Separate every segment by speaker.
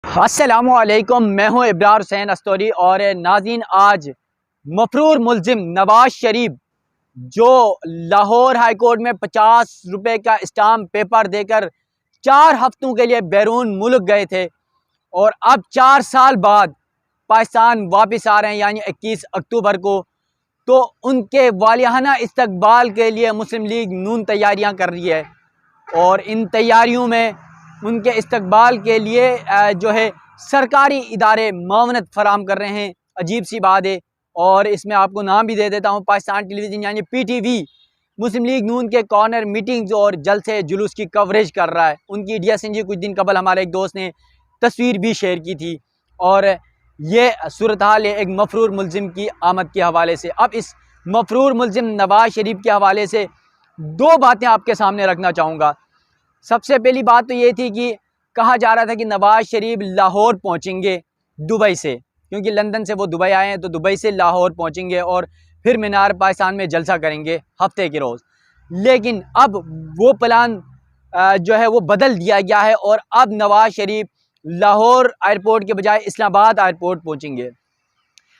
Speaker 1: अस्सलामुअलैकुम, मैं हूं इब्रार हुसैन अस्तौरी। और नाज़रीन, आज मफरूर मुल्जिम नवाज शरीफ जो लाहौर हाई कोर्ट में 50 रुपए का स्टाम्प पेपर देकर 4 हफ्तों के लिए बैरून मुल्क गए थे और अब 4 साल बाद पाकिस्तान वापस आ रहे हैं, यानी 21 अक्टूबर को। तो उनके वालियाना इस्तकबाल के लिए मुस्लिम लीग नून तैयारियां कर रही है और इन तैयारियों में उनके इस्तकबाल के लिए जो है सरकारी इदारे मावनत फराम कर रहे हैं। अजीब सी बात है। और इसमें आपको नाम भी दे देता हूँ, पाकिस्तान टेलीविज़न यानी PTV मुस्लिम लीग नून के कॉर्नर मीटिंग्स और जलसे जुलूस की कवरेज कर रहा है। उनकी DSNG कुछ दिन कबल हमारे एक दोस्त ने तस्वीर भी शेयर की थी। और ये सूरत हाल है एक मफरूर मुल्जिम की आमद के हवाले से। अब इस मफरूर मुल्जिम नवाज शरीफ के हवाले से 2 बातें आपके सामने रखना चाहूँगा। सबसे पहली बात तो ये थी कि कहा जा रहा था कि नवाज शरीफ लाहौर पहुंचेंगे दुबई से, क्योंकि लंदन से वो दुबई आए हैं, तो दुबई से लाहौर पहुंचेंगे और फिर मीनार पाकिस्तान में जलसा करेंगे हफ्ते के रोज़। लेकिन अब वो प्लान जो है वो बदल दिया गया है और अब नवाज शरीफ लाहौर एयरपोर्ट के बजाय इस्लामाबाद एयरपोर्ट पहुंचेंगे।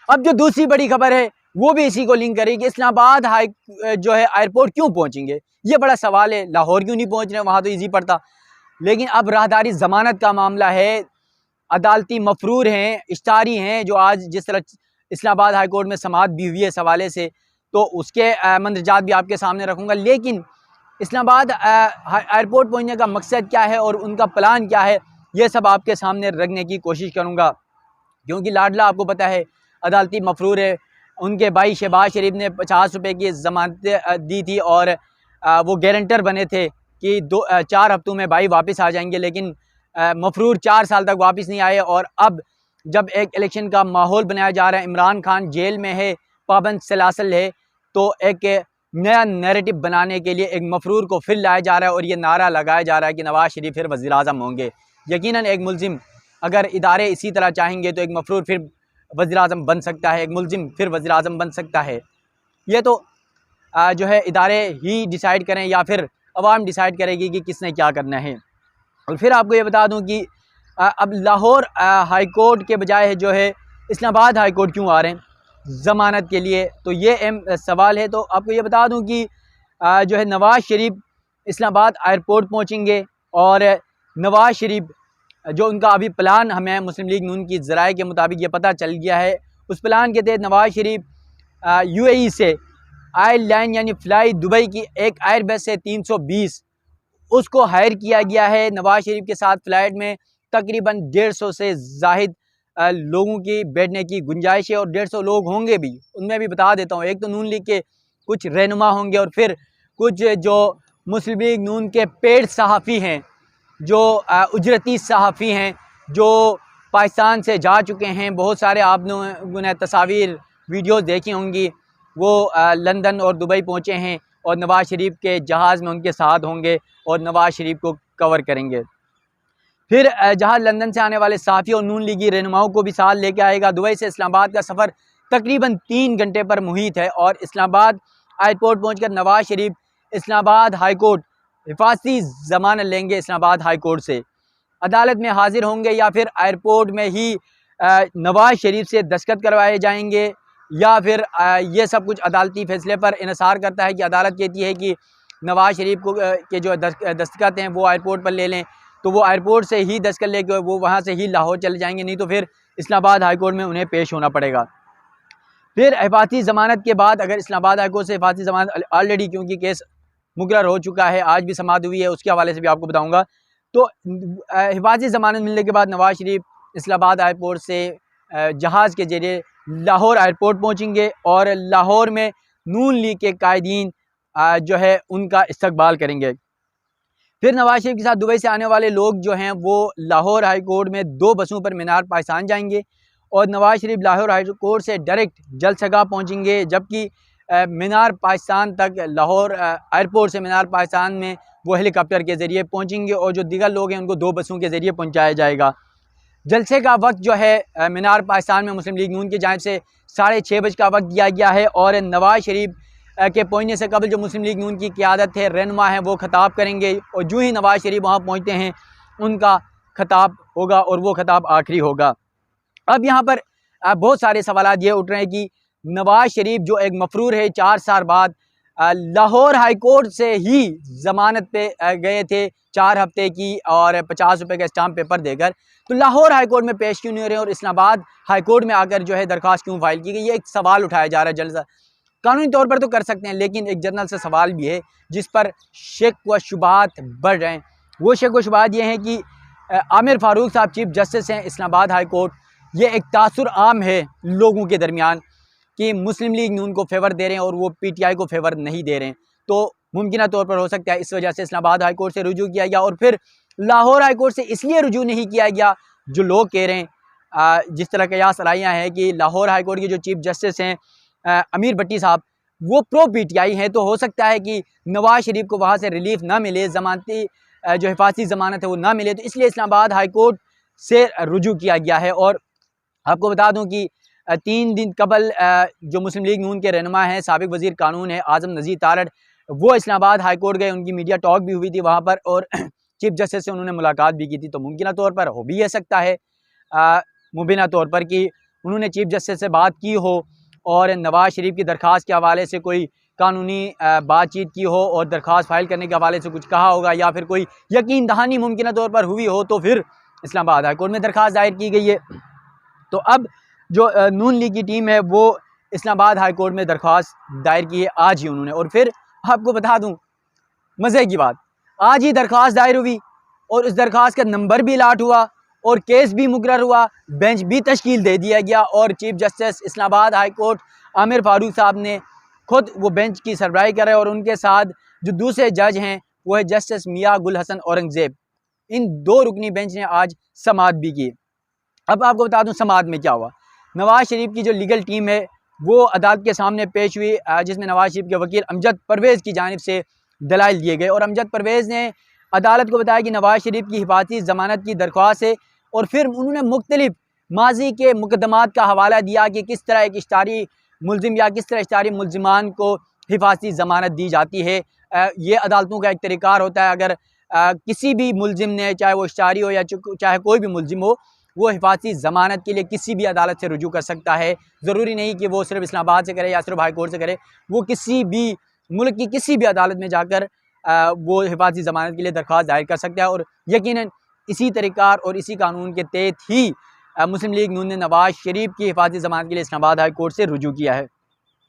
Speaker 1: अब जो दूसरी बड़ी खबर है वो भी इसी को लिंक करेगी कि इस्लामाबाद जो है एयरपोर्ट क्यों पहुंचेंगे। ये बड़ा सवाल है, लाहौर क्यों नहीं पहुंच रहे, वहाँ तो इजी पड़ता। लेकिन अब राहदारी ज़मानत का मामला है, अदालती मफरूर हैं, इश्तारी हैं, जो आज जिस तरह इस्लामाबाद हाई कोर्ट में समाअत भी हुई है इस हवाले से, तो उसके मंदरजात भी आपके सामने रखूँगा। लेकिन इस्लामाबाद एयरपोर्ट पहुँचने का मकसद क्या है और उनका प्लान क्या है, ये सब आपके सामने रखने की कोशिश करूँगा। क्योंकि लाडला आपको पता है अदालती मफरूर है, उनके भाई शहबाज शरीफ ने 50 रुपये की ज़मानत दी थी और वो गारंटर बने थे कि 4 हफ्तों में भाई वापस आ जाएंगे। लेकिन मफरूर 4 साल तक वापस नहीं आए और अब जब एक इलेक्शन का माहौल बनाया जा रहा है, इमरान खान जेल में है, पाबंद सलासल है, तो एक नया नैरेटिव बनाने के लिए एक मफरूर को फिर लाया जा रहा है और ये नारा लगाया जा रहा है कि नवाज शरीफ फिर वज़ीर आज़म होंगे। यकीनन एक मुल्जिम अगर इदारे इसी तरह चाहेंगे तो एक मफरूर फिर वज़ीर आज़म बन सकता है, एक मुल्जिम फिर वज़ीर आज़म बन सकता है। ये तो जो है इदारे ही डिसाइड करें या फिर अवाम डिसाइड करेगी कि किसने क्या करना है। और फिर आपको ये बता दूं कि अब लाहौर हाई कोर्ट के बजाय जो है इस्लामाबाद हाई कोर्ट क्यों आ रहे हैं ज़मानत के लिए, तो ये अहम सवाल है। तो आपको ये बता दूं कि जो है नवाज शरीफ इस्लामाबाद एयरपोर्ट पहुंचेंगे और नवाज शरीफ जो उनका अभी प्लान हमें मुस्लिम लीग नून की ज़राए के मुताबिक ये पता चल गया है, उस प्लान के तहत नवाज शरीफ UAE से एयरलाइन यानी फ्लाई दुबई की एक एयरबस है 320, उसको हायर किया गया है। नवाज शरीफ के साथ फ़्लाइट में तकरीबन 150 से ज़ाहिद लोगों की बैठने की गुंजाइश है और 150 लोग होंगे भी। उनमें भी बता देता हूँ, एक तो नून लीग के कुछ रहनुमा होंगे और फिर कुछ जो मुस्लिम लीग नून के पेड सहाफ़ी हैं, जो उजरती सहाफ़ी हैं, जो पाकिस्तान से जा चुके हैं। बहुत सारे आप लोगों ने तस्वीर वीडियो देखी होंगी, वो लंदन और दुबई पहुँचे हैं और नवाज शरीफ के जहाज़ में उनके साथ होंगे और नवाज शरीफ को कवर करेंगे। फिर जहाज़ लंदन से आने वाले सहाफ़ी और नून लीगी रहनुमाओं को भी साथ लेके आएगा। दुबई से इस्लामाबाद का सफ़र तकरीबन 3 घंटे पर मुहित है और इस्लामाबाद एयरपोर्ट पहुंचकर नवाज शरीफ इस्लामाबाद हाई कोर्ट हिफाजती ज़मानत लेंगे। इस्लामाबाद हाई कोर्ट से अदालत में हाजिर होंगे या फिर एयरपोर्ट में ही नवाज शरीफ से दस्तखत करवाए जाएंगे, या फिर ये सब कुछ अदालती फ़ैसले पर इन्हिसार करता है कि अदालत कहती है कि नवाज शरीफ को के जो दस्तखत हैं वो एयरपोर्ट पर ले लें, तो वो एयरपोर्ट से ही दस्तखत लेके वो वहाँ से ही लाहौर चले जाएंगे, नहीं तो फिर इस्लामाबाद हाई कोर्ट में उन्हें पेश होना पड़ेगा। फिर हिफाजती ज़मानत के बाद अगर इस्लामाबाद हाई कोर्ट से हिफाजती ज़मानत ऑलरेडी, क्योंकि केस मुकर्रर हो चुका है, आज भी समाअत हुई है, उसके हवाले से भी आपको बताऊँगा। तो हिफाजती ज़मानत मिलने के बाद नवाज शरीफ इस्लामाबाद एयरपोर्ट से जहाज़ के ज़रिए लाहौर एयरपोर्ट पहुंचेंगे और लाहौर में नून लीग के कायदीन जो है उनका इस्तकबाल करेंगे। फिर नवाज शरीफ के साथ दुबई से आने वाले लोग जो हैं वो लाहौर हाई कोर्ट में 2 बसों पर मीनार पाकिस्तान जाएंगे और नवाज शरीफ लाहौर हाई कोर्ट से डायरेक्ट जलसगाह पहुंचेंगे, जबकि मीनार पाकिस्तान तक लाहौर एयरपोर्ट से मीनार पाकिस्तान में वो हेलीकॉप्टर के ज़रिए पहुँचेंगे और जो दीगर लोग हैं उनको 2 बसों के ज़रिए पहुँचाया जाएगा। जलसे का वक्त जो है मीनार पाकिस्तान में मुस्लिम लीग नून की जानिब से 6:30 बजे का वक्त दिया गया है और नवाज शरीफ के पहुँचने से कबल जो मुस्लिम लीग नून की क़यादत है, रहनुमा है, वो खिताब करेंगे और जो ही नवाज शरीफ वहाँ पहुँचते हैं उनका खिताब होगा और वो खिताब आखिरी होगा। अब यहाँ पर बहुत सारे सवाल ये उठ रहे हैं कि नवाज शरीफ जो एक मफरूर है 4 साल बाद लाहौर हाई कोर्ट से ही ज़मानत पे गए थे 4 हफ्ते की और 50 रुपये का स्टाम्प पेपर देकर, तो लाहौर हाई कोर्ट में पेश क्यों नहीं हो रहे और इस्लामाबाद हाई कोर्ट में आकर जो है दरख्वास्त क्यों फाइल की गई, ये एक सवाल उठाया जा रहा है। जल्द कानूनी तौर पर तो कर सकते हैं, लेकिन एक जनरल से सवाल भी है जिस पर शक व शुबात बढ़ रहे हैं। वो शक व शुबात ये हैं कि आमिर फारूक साहब चीफ जस्टिस हैं इस्लामाबाद हाई कोर्ट, ये एक तासुर आम है लोगों के दरमियान कि मुस्लिम लीग नून को फेवर दे रहे हैं और वो पीटीआई को फेवर नहीं दे रहे हैं। तो मुमकिन तौर पर हो सकता है इस वजह से इस्लामाबाद हाई कोर्ट से रुजू किया गया और फिर लाहौर हाई कोर्ट से इसलिए रुजू नहीं किया गया जो लोग कह रहे हैं। जिस तरह कयास लाइयाँ हैं कि लाहौर हाई कोर्ट के जो चीफ जस्टिस हैं अमीर भट्टी साहब, वो प्रो पीटीआई हैं, तो हो सकता है कि नवाज शरीफ को वहाँ से रिलीफ ना मिले, ज़मानती जो हिफाजती ज़मानत है वो ना मिले, तो इसलिए इस्लामाबाद हाई कोर्ट से रुजू किया गया है। और आपको बता दूं कि 3 दिन कबल जो मुस्लिम लीग नून के रहनुमा हैं साबिक वज़ीर कानून है आज़म नज़ीर तारड़, वो इस्लामाबाद हाई कोर्ट गए, उनकी मीडिया टॉक भी हुई थी वहाँ पर और चीफ जस्टिस से उन्होंने मुलाकात भी की थी। तो मुमकिन तौर पर हो भी सकता है मुबीना तौर पर कि उन्होंने चीफ जस्टिस से बात की हो और नवाज शरीफ की दरख्वास्त के हवाले से कोई कानूनी बातचीत की हो और दरख्वास्त फाइल करने के हवाले से कुछ कहा होगा, या फिर कोई यकीन दहानी मुमकिन तौर पर हुई हो तो फिर इस्लामाबाद हाई कोर्ट में दरख्वास्त दायर की गई है। तो अब जो नून लीग की टीम है वो इस्लामाबाद हाई कोर्ट में दरख्वास्त दायर की है आज ही उन्होंने। और फिर आपको बता दूं मज़े की बात, आज ही दरख्वास्त दायर हुई और उस दरख्वास्त का नंबर भी अलाट हुआ और केस भी मुकर्रर हुआ, बेंच भी तश्कील दे दिया गया और chief justice Islamabad high court Aamir Farooq साहब ने खुद वो बेंच की सरबराही कर रहे हैं और उनके साथ जो दूसरे जज हैं वो है जस्टिस मियां गुल हसन औरंगज़ेब। इन 2 रुकनी बेंच ने आज समाअत भी की। अब आपको बता दूं समाअत में क्या हुआ। नवाज शरीफ की जो लीगल टीम है वो अदालत के सामने पेश हुई, जिसमें नवाज शरीफ के वकील अमजद परवेज़ की जानिब से दलाइल दिए गए और अमजद परवेज़ ने अदालत को बताया कि नवाज शरीफ की हिफाजती ज़मानत की दरख्वास्त है और फिर उन्होंने मुख्तलिफ माजी के मुकदमात का हवाला दिया कि किस तरह एक इश्तारी मुलजिम या किस तरह इश्तारी मुलजिमान को हिफाजती ज़मानत दी जाती है। ये अदालतों का एक तरीक़ार होता है, अगर किसी भी मुलजिम ने, चाहे वो इश्तारी हो या चाहे कोई भी मुलजिम हो, वो हिफाजती ज़मानत के लिए किसी भी अदालत से रुजू कर सकता है। ज़रूरी नहीं कि वो सिर्फ इस्लामाबाद से करे या सिर्फ हाई कोर्ट से करे, वो किसी भी मुल्क की किसी भी अदालत में जाकर वो हिफाजती ज़मानत के लिए दरख्वास्त दायर कर सकता है। और यकीनन इसी तरीक़ार और इसी कानून के तहत ही मुस्लिम लीग नून ने नवाज शरीफ की हिफाजती ज़मानत के लिए इस्लामाबाद हाई कोर्ट से रुजू किया है।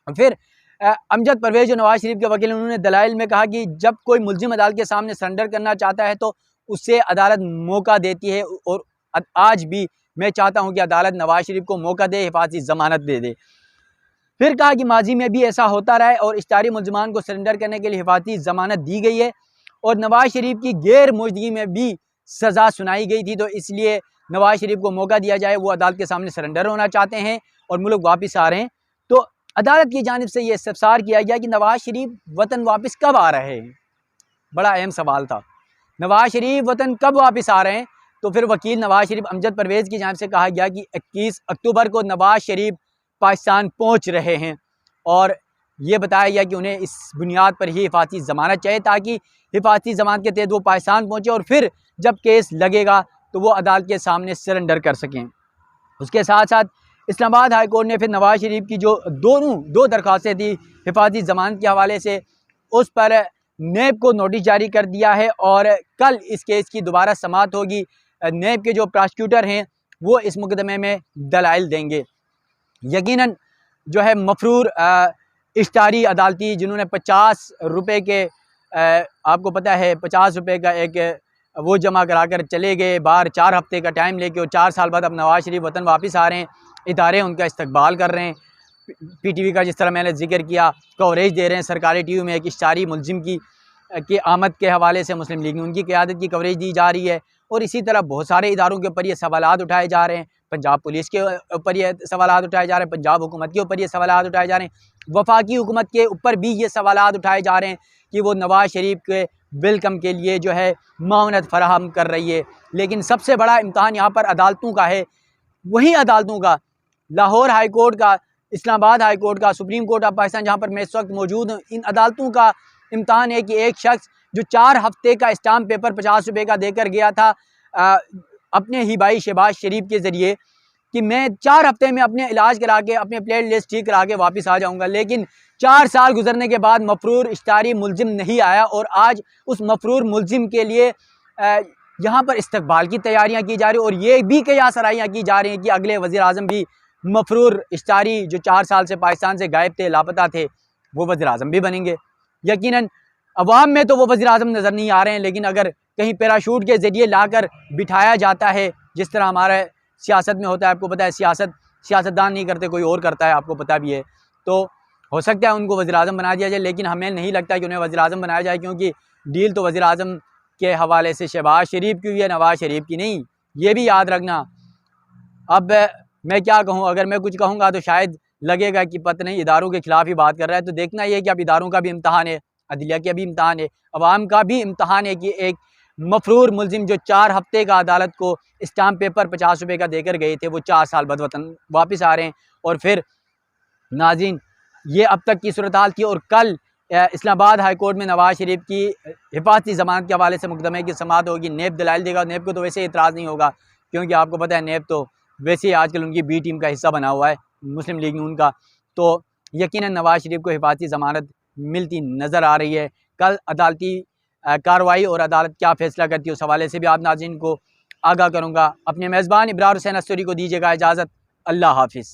Speaker 1: फिर अमजद परवेज़ जो नवाज शरीफ के वकील, उन्होंने दलाइल में कहा कि जब कोई मुलजिम अदालत के सामने सरेंडर करना चाहता है तो उससे अदालत मौका देती है और आज भी मैं चाहता हूं कि अदालत नवाज शरीफ को मौका दे, हिफाजती ज़मानत दे दे। फिर कहा कि माजी में भी ऐसा होता रहा है और इश्तारी मुलजिमान को सरेंडर करने के लिए हिफाजती ज़मानत दी गई है और नवाज शरीफ की गैर मौजूदगी में भी सज़ा सुनाई गई थी, तो इसलिए नवाज शरीफ को मौका दिया जाए, वो अदालत के सामने सरेंडर होना चाहते हैं और मुल्क वापस आ रहे हैं। तो अदालत की जानिब से ये इस्तफसार किया गया कि नवाज शरीफ वतन वापस कब आ रहे हैं। बड़ा अहम सवाल था, नवाज शरीफ वतन कब वापस आ रहे हैं। तो फिर वकील नवाज शरीफ अमजद परवेज़ की जानिब से कहा गया कि 21 अक्टूबर को नवाज शरीफ पाकिस्तान पहुंच रहे हैं और ये बताया गया कि उन्हें इस बुनियाद पर ही हिफाजती ज़मानत चाहिए ताकि हिफाजती ज़मानत के तहत वो पाकिस्तान पहुँचे और फिर जब केस लगेगा तो वो अदालत के सामने सरेंडर कर सकें। उसके साथ साथ इस्लामाबाद हाई कोर्ट ने फिर नवाज शरीफ की जो दो दरख्वास्तें थी हिफाजती ज़मानत के हवाले से, उस पर नेब को नोटिस जारी कर दिया है और कल इस केस की दोबारा समाअत होगी। नेब के जो प्रोसिक्यूटर हैं वो इस मुकदमे में दलाइल देंगे। यकीनन जो है मफरूर इश्तारी अदालती जिन्होंने 50 रुपये के आपको पता है 50 रुपये का एक वो जमा करा कर चले गए बाहर 4 हफ्ते का टाइम लेके और 4 साल बाद अब नवाज शरीफ वतन वापस आ रहे हैं, इदारे उनका इस्तकबाल कर रहे हैं। PTV का जिस तरह मैंने जिक्र किया कवरेज दे रहे हैं, सरकारी TV में एक इश्तारी मुलजिम की आमद के हवाले से मुस्लिम लीग उनकी क़यादत की कवरेज दी जा रही है और इसी तरह बहुत सारे इदारों के ऊपर ये सवालात उठाए जा रहे हैं। पंजाब पुलिस के ऊपर ये सवालात उठाए जा रहे हैं, पंजाब हुकूमत के ऊपर ये सवालात उठाए जा रहे हैं, वफाकी हुकूमत के ऊपर भी ये सवालात उठाए जा रहे हैं कि वो नवाज शरीफ के वेलकम के लिए जो है मावनत फराहम कर रही है। लेकिन सबसे बड़ा इम्तहान यहाँ पर अदालतों का है, वही अदालतों का, लाहौर हाई कोर्ट का, इस्लामाबाद हाई कोर्ट का, सुप्रीम कोर्ट ऑफ पाकिस्तान जहाँ पर मैं इस वक्त मौजूद हूँ, इन अदालतों का इम्तहान है कि एक शख्स जो 4 हफ्ते का स्टाम्प पेपर 50 रुपये का देकर गया था अपने ही भाई शहबाज शरीफ के ज़रिए कि मैं 4 हफ्ते में अपने इलाज करा के अपने प्लेट लिस्ट ठीक करा के वापस आ जाऊंगा, लेकिन 4 साल गुजरने के बाद मफरूर इश्तारी मुलजिम नहीं आया और आज उस मफरूर मुलजिम के लिए यहाँ पर इस्तकबाल की तैयारियाँ की जा रही और ये भी कई सराहियाँ की जा रही हैं कि अगले वज़ीर आज़म भी मफरूर इश्तारी जो 4 साल से पाकिस्तान से गायब थे, लापता थे, वो वज़ीर आज़म भी बनेंगे। यकीनन अवाम में तो वो वज़ीर आज़म नज़र नहीं आ रहे हैं, लेकिन अगर कहीं पैराशूट के ज़रिए लाकर बिठाया जाता है, जिस तरह हमारे सियासत में होता है, आपको पता है सियासतदान नहीं करते, कोई और करता है, आपको पता भी है, तो हो सकता है उनको वज़ीर आज़म बना दिया जाए। लेकिन हमें नहीं लगता कि उन्हें वज़ीर आज़म बनाया जाए, क्योंकि डील तो वज़ीर आज़म के हवाले से शहबाज शरीफ की हुई है, नवाज शरीफ की नहीं, ये भी याद रखना। अब मैं क्या कहूँ, अगर मैं कुछ कहूँगा तो शायद लगेगा कि पता नहीं इदारों के ख़िलाफ़ ही बात कर रहा है। तो देखना ये कि अब इदारों का भी इम्तहान है, अदलिया का भी इम्तहान है, अवाम का भी इम्तहान है कि एक मफरूर मुलजिम जो 4 हफ्ते का अदालत को स्टाम्प पेपर 50 रुपये का देकर गए थे, वो 4 साल बाद वतन वापस आ रहे हैं। और फिर नाज़रीन, ये अब तक की सूरत हाल थी। और कल इस्लामाबाद हाई कोर्ट में नवाज शरीफ की हिफाजती ज़मानत के हवाले से मुकदमे की समाअत होगी। नेब दलाइल देगा, नेब को तो वैसे इतराज़ नहीं होगा, क्योंकि आपको पता है नेब तो वैसे ही आजकल उनकी बी टीम का हिस्सा बना हुआ है, मुस्लिम लीग नून का। तो यकीनन नवाज शरीफ को हिफाजती ज़मानत मिलती नज़र आ रही है। कल अदालती कार्रवाई और अदालत क्या फ़ैसला करती है, उस हवाले से भी आप नाज़रीन को आगाह करूँगा। अपने मेज़बान इब्रार हुसैन अस्सोरी को दीजिएगा इजाज़त। अल्लाह हाफ़िज़।